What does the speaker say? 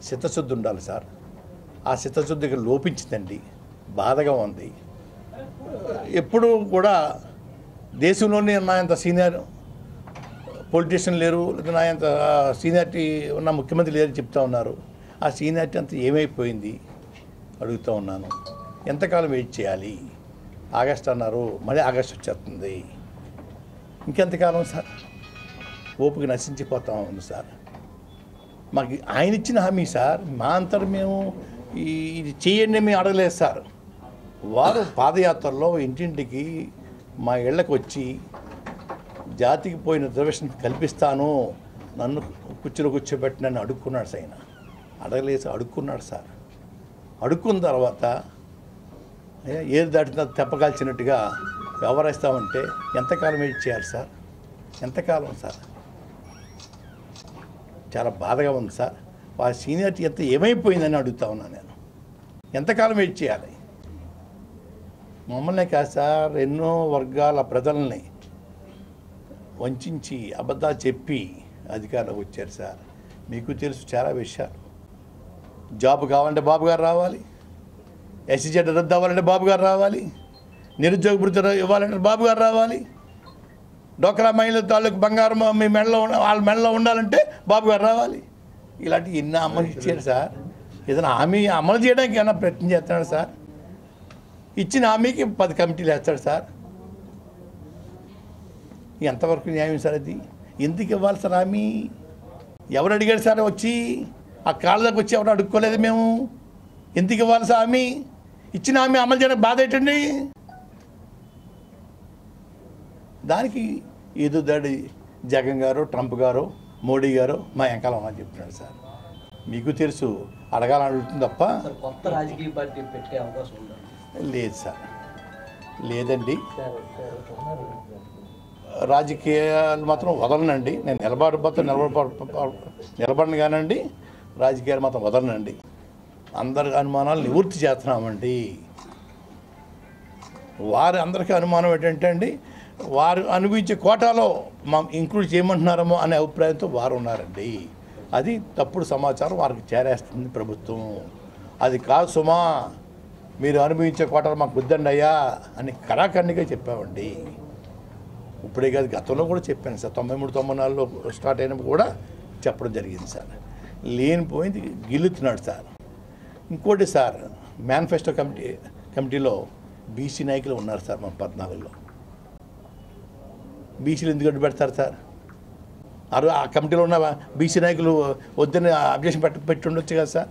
చిత్తశుద్ధి ఉండాలి సార్. ఆ చిత్తశుద్ధికి లోపించిందండి, బాధగా ఉంది. ఎప్పుడు కూడా దేశంలోనే నాయంత సీనియర్ పొలిటీషియన్ లేరు, లేదా నాయంత సీనియారిటీ ఉన్న ముఖ్యమంత్రి లేరని చెప్తా ఉన్నారు. ఆ సీనియారిటీ అంతా ఏమైపోయింది అడుగుతూ ఉన్నాను. ఎంతకాలం వెయిట్ చేయాలి? ఆగస్ట్ అన్నారు, మళ్ళీ ఆగస్ట్ వచ్చేస్తుంది. ఇంకెంతకాలం సార్? ఓపిక నశించిపోతా ఉంది సార్. మాకు ఆయన ఇచ్చిన హామీ సార్, మా అంతరం మేము ఇది చేయండి మేము అడగలేదు సార్. వారు పాదయాత్రలో ఇంటింటికి మా ఇళ్ళకు వచ్చి జాతికి పోయిన రిజర్వేషన్ కల్పిస్తాను, నన్ను కుర్చీలో కూర్చోబెట్టి నన్ను అడుక్కున్నాడు సార్. ఆయన అడగలేదు, అడుక్కున్నాడు సార్. అడుక్కున్న తర్వాత ఏది దాటిన తెప్పకాల్చినట్టుగా వ్యవహరిస్తామంటే ఎంతకాలం వెయిట్ చేయాలి సార్? ఎంతకాలం సార్? చాలా బాధగా ఉంది సార్. ఆ సీనియారిటీ ఎంత ఏమైపోయిందని అడుగుతా ఉన్నాను నేను. ఎంతకాలం వెయిట్ చేయాలి? మమ్మల్నే కాదు సార్, ఎన్నో వర్గాల ప్రజల్ని వంచి అబద్ధాలు చెప్పి అధికారులకు వచ్చారు సార్. మీకు తెలుసు చాలా విషయాలు. జాబ్ కావాలంటే బాబు గారు రావాలి, ఎస్సీజెడ్ రద్దు అవ్వాలంటే బాబు గారు రావాలి, నిరుద్యోగ భృతి ఇవ్వాలంటే బాబు గారు రావాలి, డోక్రా మహిళల తాలూకు బంగారం మీ మెడలో వాళ్ళ మెడలో ఉండాలంటే బాబు గారు రావాలి. ఇలాంటి ఎన్ని అమలు ఇచ్చారు సార్. ఏదైనా హామీ అమలు చేయడానికి ఏమైనా ప్రయత్నం చేస్తున్నాడు సార్? ఇచ్చిన హామీకి 10 కమిటీలు వేస్తాడు సార్. ఎంతవరకు న్యాయం సార్ అది? ఎందుకు ఇవ్వాలి సార్ హామీ? ఎవరు అడిగాడు సార్ వచ్చి? ఆ కాళ్ళ దగ్గర వచ్చి ఎవరు అడుక్కోలేదు మేము. ఎందుకు ఇవ్వాలి సార్ హామీ? ఇచ్చిన హామీ అమలు చేయడానికి బాధ ఏంటండి? దానికి ఏదో దాడి జగన్ గారు, ట్రంప్ గారు, మోడీ గారు మా వెంకాలం అని చెప్తున్నాడు సార్. మీకు తెలుసు, అడగాలని అడుగుతుంది తప్ప కొత్త రాజకీయ పార్టీ పెట్టే అవకాశం ఉందా? లేదు సార్, లేదండి. రాజకీయాలు మాత్రం వదలనండి. నేను నిలబడను కానండి, రాజకీయాలు మాత్రం వదలనండి. అందరి అనుమానాలు నివృత్తి చేస్తున్నామండి. వారి అందరికీ అనుమానం ఏంటంటే అండి, వారు అనుభవించే కోటాలో మా ఇంక్లూడ్ చేయమంటున్నారేమో అనే అభిప్రాయంతో వారు ఉన్నారండి. అది తప్పుడు సమాచారం వారికి చేరేస్తుంది ప్రభుత్వం. అది కాదు సుమా, మీరు అనుభవించే కోటాలు మాకు వద్దండి అయ్యా అని కరాఖండిగా చెప్పామండి. ఇప్పుడే కాదు, గతంలో కూడా చెప్పాను సార్. 93, 94లో స్టార్ట్ అయినప్పుడు కూడా చెప్పడం జరిగింది సార్. లేనిపోయింది గిల్లుతున్నాడు సార్. ఇంకోటి సార్, మేనిఫెస్టో కమిటీలో బీసీ నాయకులు ఉన్నారు సార్. మన 14లో బీసీలు ఎందుకు అడ్డు పెడతారు సార్? ఆ కమిటీలో ఉన్న బీసీ నాయకులు వద్దని అబ్జెక్షన్ పెట్టి ఉండొచ్చు కదా సార్.